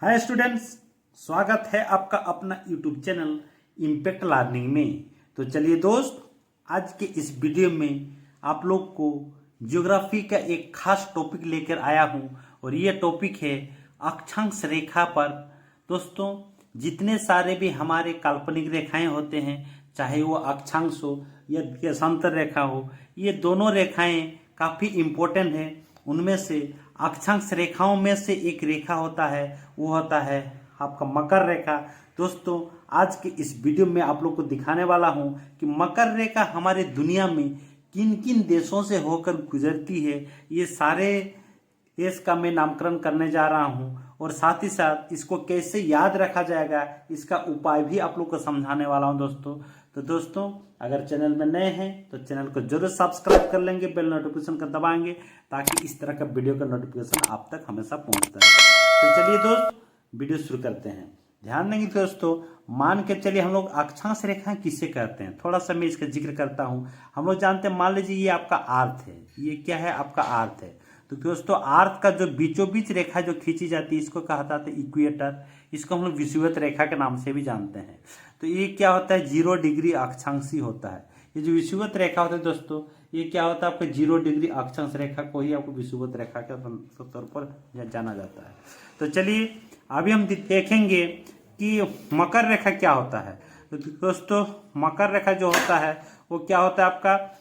Hi students, स्वागत है आपका अपना यूट्यूब चैनल इम्पैक्ट लर्निंग में। तो चलिए दोस्त, आज के इस वीडियो में आप लोग को ज्योग्राफी का एक खास टॉपिक लेकर आया हूं और ये टॉपिक है अक्षांश रेखा पर। दोस्तों, जितने सारे भी हमारे काल्पनिक रेखाएं होते हैं, चाहे वो अक्षांश हो या देशांतर रेखा हो, ये दोनों रेखाएं काफ़ी इम्पोर्टेंट हैं। उनमें से अक्षांश रेखाओं में से एक रेखा होता है, वो होता है आपका मकर रेखा। दोस्तों, आज के इस वीडियो में आप लोग को दिखाने वाला हूं कि मकर रेखा हमारे दुनिया में किन किन देशों से होकर गुजरती है। ये सारे देश का मैं नामकरण करने जा रहा हूं और साथ ही साथ इसको कैसे याद रखा जाएगा, इसका उपाय भी आप लोग को समझाने वाला हूं दोस्तों। तो दोस्तों, अगर चैनल में नए हैं तो चैनल को जरूर सब्सक्राइब कर लेंगे, बेल नोटिफिकेशन का दबाएंगे ताकि इस तरह का वीडियो का नोटिफिकेशन आप तक हमेशा पहुंचता है। तो चलिए दोस्त, वीडियो शुरू करते हैं। ध्यान देंगे दोस्तों, मान के चलिए हम लोग अक्षांश रेखाएं किसे कहते हैं, थोड़ा सा मैं इसका जिक्र करता हूं। हम लोग जानते हैं, मान लीजिए ये आपका आर्थ है, ये क्या है, आपका आर्थ है। तो दोस्तों, आर्थ का जो बीचों बीच रेखा जो खींची जाती है, इसको कहा जाता है इक्वेटर। इसको हम लोग विषुवत रेखा के नाम से भी जानते हैं। तो ये क्या होता है, 0 डिग्री अक्षांशी होता है। ये जो विषुवत रेखा होता है दोस्तों, ये क्या होता है, आपका 0 डिग्री अक्षांश रेखा को ही आपको विषुवत रेखा के तौर पर जाना जाता है। तो चलिए अभी हम देखेंगे कि मकर रेखा क्या होता है। तो दोस्तों, मकर रेखा जो होता है वो क्या होता है आपका,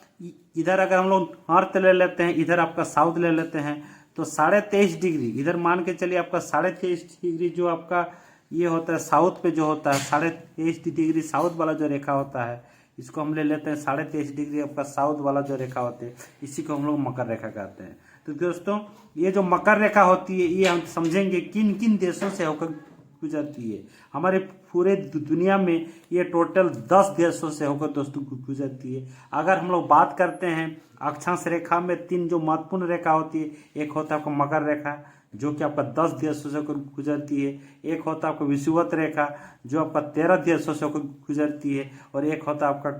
इधर अगर हम लोग नॉर्थ ले लेते हैं, इधर आपका साउथ ले लेते हैं, तो 23.5 डिग्री इधर मान के चलिए आपका 23.5 डिग्री जो आपका ये होता है साउथ पे जो होता है, 23.5 डिग्री साउथ वाला जो रेखा होता है, इसको हम ले लेते हैं 23.5 डिग्री आपका साउथ वाला जो रेखा होती है, इसी को हम लोग मकर रेखा कहते हैं। तो दोस्तों, ये जो मकर रेखा होती है, ये हम समझेंगे किन किन देशों से होकर गुजरती है। हमारे पूरे दुनिया में ये टोटल 10 देशों से होकर दोस्तों गुजरती है। अगर हम लोग बात करते हैं अक्षांश रेखा में 3 जो महत्वपूर्ण रेखा होती है, एक होता है आपका मकर रेखा जो कि आपका 10 देशों से होकर गुजरती है, एक होता है आपका विषुवत रेखा जो आपका 13 देशों से होकर गुजरती है, और एक होता है आपका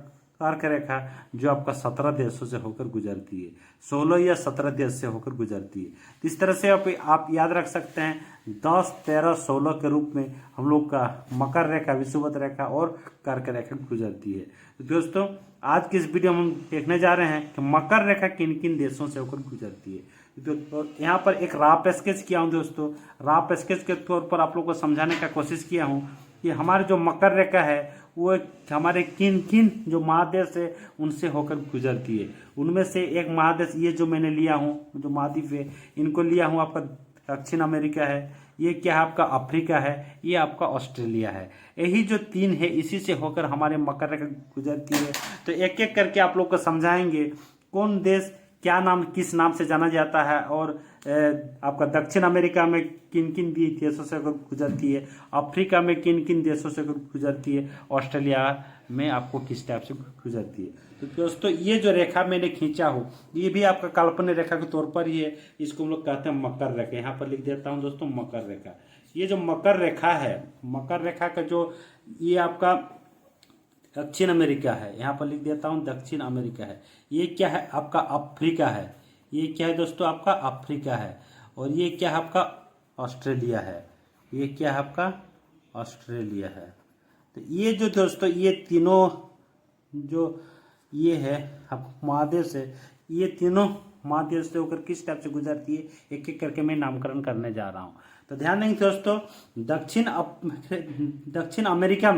कर्क रेखा जो आपका 17 देशों से होकर गुजरती है, 16 या 17 देश से होकर गुजरती है। तो इस तरह से आप याद रख सकते हैं 10, 13, 16 के रूप में हम लोग का मकर रेखा, विषुवत रेखा और कर्क रेखा गुजरती है। तो दोस्तों, आज की इस वीडियो में हम देखने जा रहे हैं कि मकर रेखा किन किन देशों से होकर गुजरती है। तो यहाँ पर एक रफ स्केच किया हूँ दोस्तों। रफ स्केच के तौर पर आप लोग को समझाने का कोशिश किया हूँ कि हमारे जो मकर रेखा है वो हमारे किन किन जो महादेश है उनसे होकर गुजरती है। उनमें से एक महादेश ये जो मैंने लिया हूँ, जो महाद्वीप है, इनको लिया हूँ आपका दक्षिण अमेरिका है, ये क्या है आपका अफ्रीका है, ये आपका ऑस्ट्रेलिया है। यही जो 3 है, इसी से होकर हमारे मकर रेखा गुजरती है। तो एक एक करके आप लोग को समझाएंगे कौन देश क्या नाम, किस नाम से जाना जाता है, और आपका दक्षिण अमेरिका में किन किन देशों से गुजरती है, अफ्रीका में किन किन देशों से गुजरती है, ऑस्ट्रेलिया में आपको किस टाइप से गुजरती है। तो दोस्तों, ये जो रेखा मैंने खींचा हो, ये भी आपका काल्पनिक रेखा के तौर पर ही है। इसको हम लोग कहते हैं मकर रेखा। यहाँ पर लिख देता हूँ दोस्तों, मकर रेखा। ये जो मकर रेखा है, मकर रेखा का जो ये आपका दक्षिण अमेरिका है, यहाँ पर लिख देता हूँ दक्षिण अमेरिका है। ये क्या है आपका अफ्रीका है, ये क्या है दोस्तों आपका अफ्रीका है, और ये क्या है आपका ऑस्ट्रेलिया है, ये क्या है आपका ऑस्ट्रेलिया है। तो ये जो दोस्तों ये तीनों जो ये है महादेश है, ये तीनों महादेश से होकर किस टाइप से गुजरती है, एक एक करके मैं नामकरण करने जा रहा हूँ। तो ध्यान देंगे दोस्तों, दक्षिण अमेरिका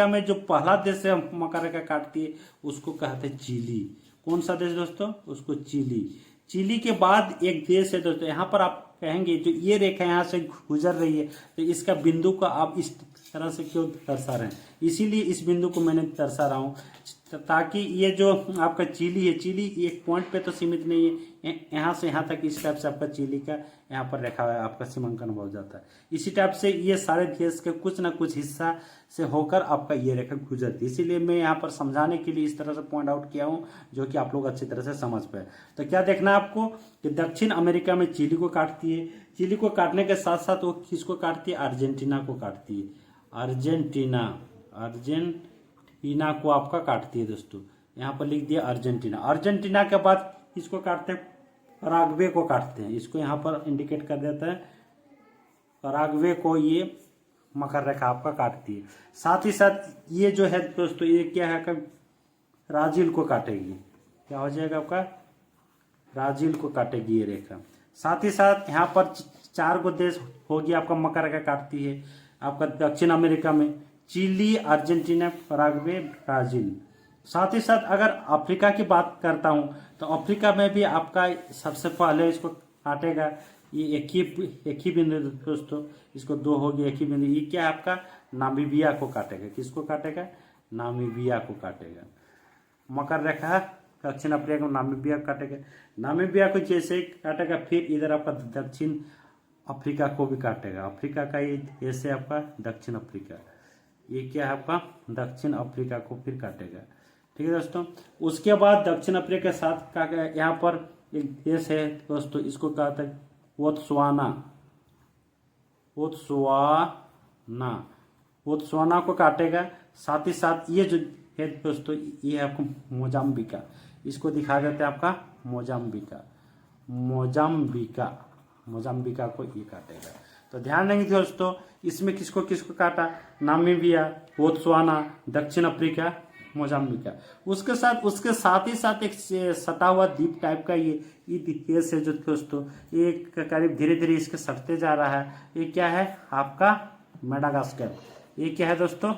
में जो पहला देश है मकर रेखा काटती है, उसको कहते हैं चिली। कौन सा देश दोस्तों, उसको चिली। चिली के बाद एक देश है दोस्तों, यहाँ पर आप कहेंगे जो ये रेखा यहाँ से गुजर रही है, तो इसका बिंदु को आप इस तरह से क्यों दर्शा रहे हैं, इसीलिए इस बिंदु को मैंने दर्शा रहा हूँ ताकि ये जो आपका चिली है, चिली एक पॉइंट पे तो सीमित नहीं है, यहाँ से यहाँ तक इस टाइप से आपका चिली का यहाँ पर रेखा है, आपका सीमांकन हो जाता है। इसी टाइप से ये सारे देश के कुछ ना कुछ हिस्सा से होकर आपका ये रेखा गुजरती है। इसीलिए मैं यहाँ पर समझाने के लिए इस तरह से पॉइंट आउट किया हूँ, जो कि आप लोग अच्छी तरह से समझ पाए। तो क्या देखना है आपको कि दक्षिण अमेरिका में चिली को काटती है, चिली को काटने के साथ साथ वो किसको काटती है, अर्जेंटीना को काटती है। अर्जेंटीना को आपका काटती है दोस्तों, यहाँ पर लिख दिया अर्जेंटीना। अर्जेंटीना के बाद इसको काटते हैं, पराग्वे को काटते हैं, इसको यहाँ पर इंडिकेट कर देता है पराग्वे को ये मकर रेखा आपका काटती है। साथ ही साथ ये जो है दोस्तों, ये क्या है का ब्राजील को काटेगी। क्या हो जाएगा आपका, ब्राजील को काटेगी ये रेखा। साथ ही साथ यहाँ पर 4 गो देश होगी आपका मकर रेखा काटती है आपका दक्षिण अमेरिका में, चिली, अर्जेंटीना, पराग्वे, ब्राजील। साथ ही साथ अगर अफ्रीका की बात करता हूँ तो अफ्रीका में भी आपका सबसे पहले इसको काटेगा ये एक ही बिंदु दोस्तों, इसको 2 होगी, एक ही बिंदु। ये क्या है आपका, नामीबिया को काटेगा। किसको काटेगा, नामीबिया को काटेगा। मकर रेखा दक्षिण अफ्रीका को नामीबिया को काटेगा। नामीबिया को जैसे ही काटेगा फिर इधर आपका दक्षिण अफ्रीका को भी काटेगा। अफ्रीका का ये ऐसे आपका दक्षिण अफ्रीका, ये क्या है आपका दक्षिण अफ्रीका को फिर काटेगा। ठीक है दोस्तों। उसके बाद दक्षिण अफ्रीका के साथ का यहाँ पर एक देश है दोस्तों, इसको कहते हैं बोत्सवाना। बोत्सवाना को काटेगा। साथ ही साथ ये जो है दोस्तों, ये है आपको मोजाम्बिका, इसको दिखा देते हैं आपका मोजाम्बिका को ये काटेगा। तो ध्यान देंगे दोस्तों, इसमें किसको किसको काटा, नामीबिया, बोत्सवाना, दक्षिण अफ्रीका, मोजाम्बिका। उसके साथ ही साथ एक सटा हुआ द्वीप टाइप का ये देश है जो दोस्तों, ये करीब धीरे धीरे इसके सटते जा रहा है। ये क्या है आपका मेडागास्कर। ये क्या है दोस्तों,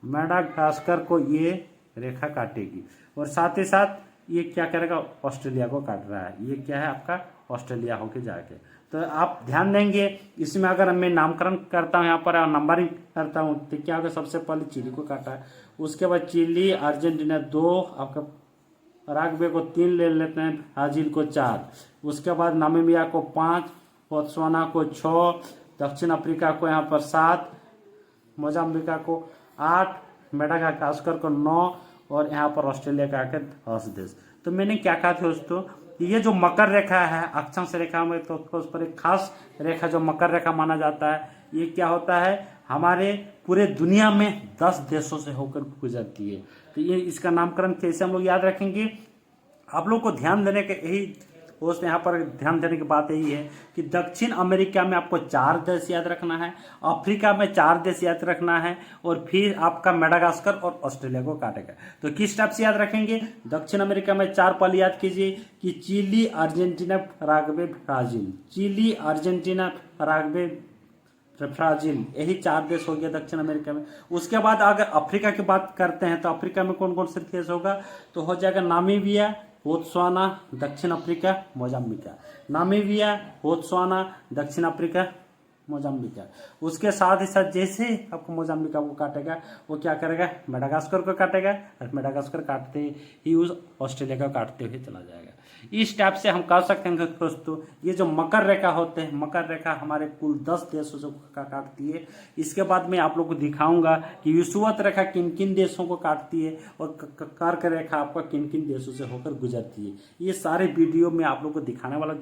मेडागास्कर को ये रेखा काटेगी। और साथ ही साथ ये क्या करेगा, ऑस्ट्रेलिया को काट रहा है। ये क्या है आपका ऑस्ट्रेलिया होके जाके। तो आप ध्यान देंगे, इसमें अगर मैं नामकरण करता हूँ यहाँ पर और नंबरिंग करता हूँ तो क्या होगा, सबसे पहले चिली को काटा है, उसके बाद चिली, अर्जेंटीना 2, आपका पराग्वे को 3 ले लेते हैं, ब्राजील को 4, उसके बाद नामीबिया को 5, बोत्सवाना को 6, दक्षिण अफ्रीका को यहाँ पर 7, मोजाम्बिका को 8, मेडागास्कर को 9 और यहाँ पर ऑस्ट्रेलिया का आकर 10 देश। तो मैंने क्या कहा था दोस्तों, ये जो मकर रेखा है अक्षांश रेखा में, तो उस पर एक खास रेखा जो मकर रेखा माना जाता है, ये क्या होता है, हमारे पूरे दुनिया में 10 देशों से होकर गुजरती है। तो ये इसका नामकरण कैसे हम लोग याद रखेंगे, आप लोग को ध्यान देने के यही दोस्त यहाँ पर ध्यान देने की बात यही है कि दक्षिण अमेरिका में आपको 4 देश याद रखना है, अफ्रीका में 4 देश याद रखना है, और फिर आपका मेडागास्कर और ऑस्ट्रेलिया को काटेगा। तो किस टाइप से याद रखेंगे, दक्षिण अमेरिका में 4 पल याद कीजिए कि Chile, Argentina, Paraguay, Brazil. Chile, Argentina, Paraguay, Brazil, यही 4 देश हो गया दक्षिण अमेरिका में। उसके बाद अगर अफ्रीका की बात करते हैं तो अफ्रीका में कौन कौन से देश होगा, तो हो जाएगा नामीबिया, बोत्सवाना, दक्षिण अफ्रीका, मोजाम्बिका। नामीबिया, बोत्सवाना, दक्षिण अफ्रीका, मोजाम्बिका। उसके साथ ही साथ जैसे आपको मोजाम्बिका को काटेगा, वो क्या करेगा, मेडागास्कर को काटेगा, और मेडागास्कर काटते ही उस ऑस्ट्रेलिया को काटते हुए चला जाएगा। इस टाइप से हम कह सकते हैं दोस्तों, ये जो मकर रेखा होते हैं, मकर रेखा हमारे कुल 10 देशों से काटती है। इसके बाद मैं आप लोग को दिखाऊंगा कि विषुवत रेखा किन किन देशों को काटती है और कर्क रेखा आपका किन किन देशों से होकर गुजरती है। ये सारे वीडियो में आप लोग को दिखाने वाला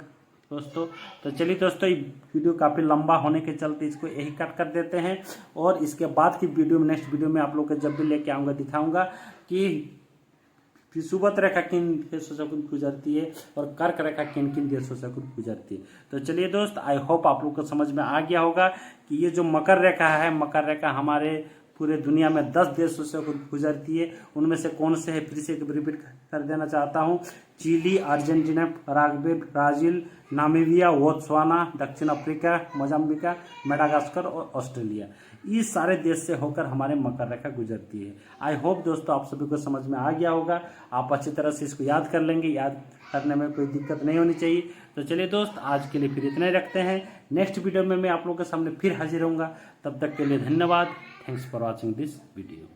दोस्तों। तो चलिए दोस्तों, ये वीडियो काफ़ी लंबा होने के चलते इसको यही कट कर देते हैं, और इसके बाद की वीडियो में, नेक्स्ट वीडियो में आप लोग को जब भी लेके आऊँगा दिखाऊंगा कि विषुवत रेखा किन देशों से गुजरती है और कर्क रेखा किन किन देशों से गुजरती है। तो चलिए दोस्त, आई होप आप लोग को समझ में आ गया होगा कि ये जो मकर रेखा है, मकर रेखा हमारे पूरे दुनिया में 10 देशों से गुजरती है। उनमें से कौन से है, फिर से रिपीट कर देना चाहता हूँ, Chile, Argentina, Paraguay, Brazil, Namibia, Botswana, दक्षिण अफ्रीका, मोजाम्बिका, मेडागास्कर और ऑस्ट्रेलिया। इस सारे देश से होकर हमारे मकर रेखा गुजरती है। आई होप दोस्तों आप सभी को समझ में आ गया होगा, आप अच्छी तरह से इसको याद कर लेंगे, याद करने में कोई दिक्कत नहीं होनी चाहिए। तो चलिए दोस्त, आज के लिए फिर इतना ही रखते हैं। नेक्स्ट वीडियो में मैं आप लोगों के सामने फिर हाजिर होऊंगा। तब तक के लिए धन्यवाद। Thanks for watching this video.